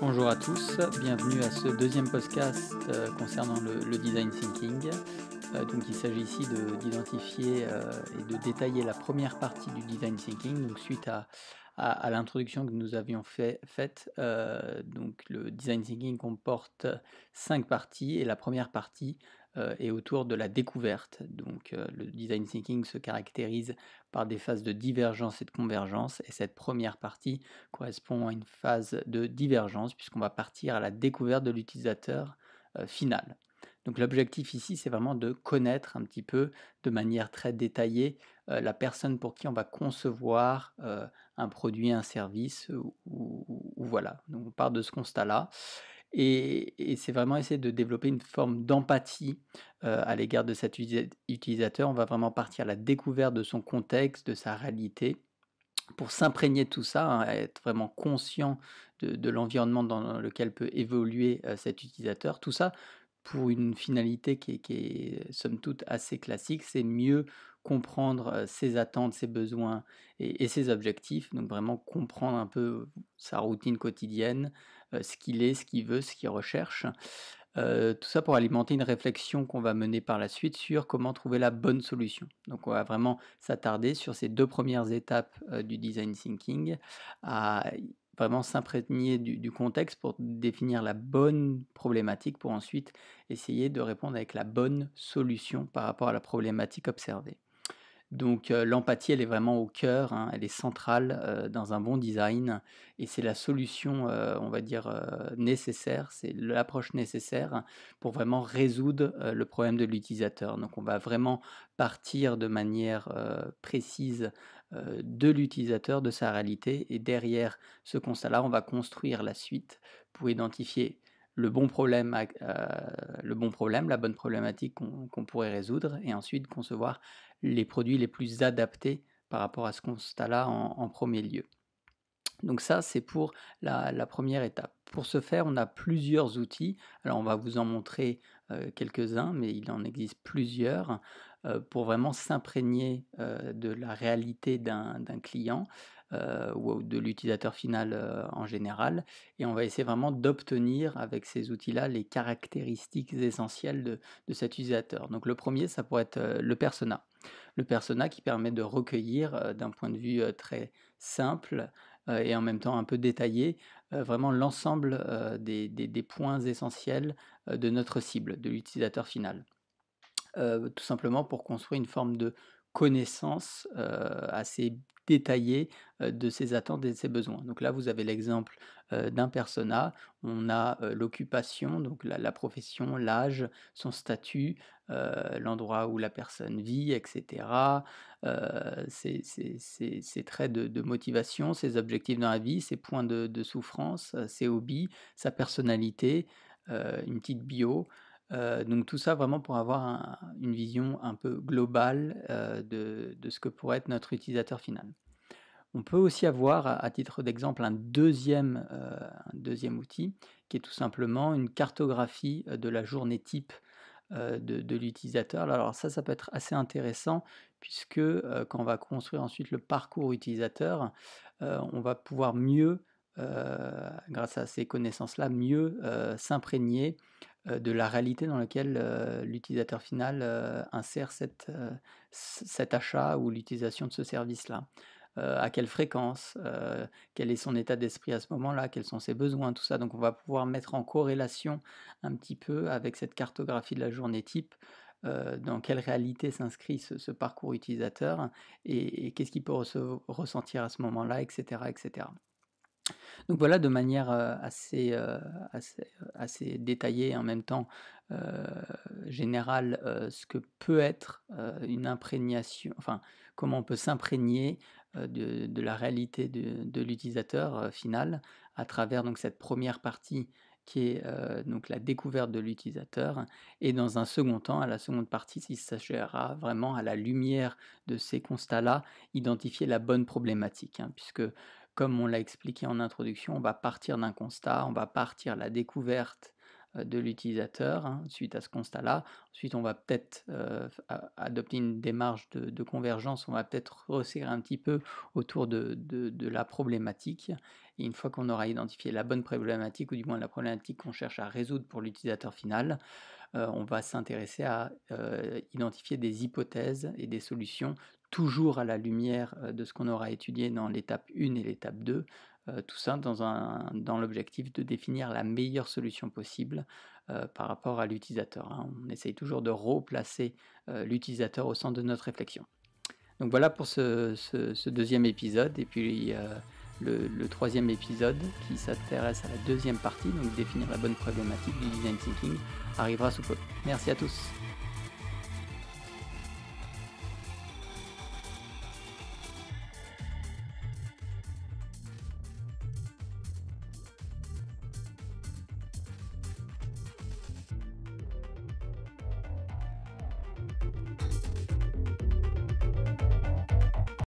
Bonjour à tous, bienvenue à ce deuxième podcast concernant le design thinking. Donc il s'agit ici d'identifier et de détailler la première partie du design thinking. Donc suite à l'introduction que nous avions faite, donc le design thinking comporte 5 parties et la première partie est autour de la découverte. Donc le design thinking se caractérise par des phases de divergence et de convergence, et cette première partie correspond à une phase de divergence puisqu'on va partir à la découverte de l'utilisateur final. Donc l'objectif ici, c'est vraiment de connaître un petit peu de manière très détaillée la personne pour qui on va concevoir un produit, un service, ou voilà. Donc on part de ce constat-là. Et c'est vraiment essayer de développer une forme d'empathie à l'égard de cet utilisateur. On va vraiment partir à la découverte de son contexte, de sa réalité, pour s'imprégner de tout ça, hein, être vraiment conscient de l'environnement dans lequel peut évoluer cet utilisateur. Tout ça pour une finalité qui est somme toute assez classique, c'est mieux comprendre ses attentes, ses besoins et ses objectifs. Donc vraiment comprendre un peu sa routine quotidienne, ce qu'il est, ce qu'il veut, ce qu'il recherche. Tout ça pour alimenter une réflexion qu'on va mener par la suite sur comment trouver la bonne solution. Donc on va vraiment s'attarder sur ces 2 premières étapes, du design thinking, à vraiment s'imprégner du contexte pour définir la bonne problématique, pour ensuite essayer de répondre avec la bonne solution par rapport à la problématique observée. Donc l'empathie, elle est vraiment au cœur, hein, elle est centrale dans un bon design, et c'est la solution, on va dire, nécessaire, c'est l'approche nécessaire pour vraiment résoudre le problème de l'utilisateur. Donc on va vraiment partir de manière précise de l'utilisateur, de sa réalité, et derrière ce constat-là, on va construire la suite pour identifier le bon problème, la bonne problématique qu'on pourrait résoudre, et ensuite concevoir les produits les plus adaptés par rapport à ce constat-là en premier lieu. Donc ça, c'est pour la première étape. Pour ce faire, on a plusieurs outils. Alors on va vous en montrer quelques-uns, mais il en existe plusieurs pour vraiment s'imprégner de la réalité d'un client ou de l'utilisateur final en général. Et on va essayer vraiment d'obtenir avec ces outils-là les caractéristiques essentielles de cet utilisateur. Donc le premier, ça pourrait être le persona. Le persona qui permet de recueillir d'un point de vue très simple et en même temps un peu détaillé, vraiment l'ensemble des points essentiels de notre cible, de l'utilisateur final. Tout simplement pour construire une forme de connaissance assez détaillée de ses attentes et de ses besoins. Donc là, vous avez l'exemple d'un persona. On a l'occupation, donc la profession, l'âge, son statut, l'endroit où la personne vit, etc. Ses traits de motivation, ses objectifs dans la vie, ses points de souffrance, ses hobbies, sa personnalité, une petite bio. Donc tout ça vraiment pour avoir une vision un peu globale de ce que pourrait être notre utilisateur final. On peut aussi avoir, à titre d'exemple, un deuxième outil qui est tout simplement une cartographie de la journée type de l'utilisateur. Alors ça peut être assez intéressant puisque quand on va construire ensuite le parcours utilisateur, on va pouvoir mieux, grâce à ces connaissances-là, mieux s'imprégner de la réalité dans laquelle l'utilisateur final insère cet achat ou l'utilisation de ce service-là. À quelle fréquence, quel est son état d'esprit à ce moment-là, quels sont ses besoins, tout ça. Donc on va pouvoir mettre en corrélation un petit peu avec cette cartographie de la journée type, dans quelle réalité s'inscrit ce parcours utilisateur, et qu'est-ce qu'il peut ressentir à ce moment-là, etc., etc. Donc voilà, de manière assez détaillée et en même temps heu, générale, ce que peut être une imprégnation, enfin, comment on peut s'imprégner de la réalité de l'utilisateur final à travers donc cette première partie qui est donc la découverte de l'utilisateur, et dans un second temps, à la seconde partie, il s'agira vraiment, à la lumière de ces constats-là, identifier la bonne problématique, hein, puisque comme on l'a expliqué en introduction, on va partir d'un constat, on va partir à la découverte de l'utilisateur, hein, suite à ce constat-là. Ensuite, on va peut-être adopter une démarche de convergence, on va peut-être resserrer un petit peu autour de la problématique. Et une fois qu'on aura identifié la bonne problématique, ou du moins la problématique qu'on cherche à résoudre pour l'utilisateur final, on va s'intéresser à identifier des hypothèses et des solutions, toujours à la lumière de ce qu'on aura étudié dans l'étape 1 et l'étape 2, tout ça dans l'objectif de définir la meilleure solution possible par rapport à l'utilisateur, hein. On essaye toujours de replacer l'utilisateur au centre de notre réflexion. Donc voilà pour ce deuxième épisode, et puis le troisième épisode qui s'intéresse à la deuxième partie, donc définir la bonne problématique du design thinking, arrivera sous peu. Merci à tous.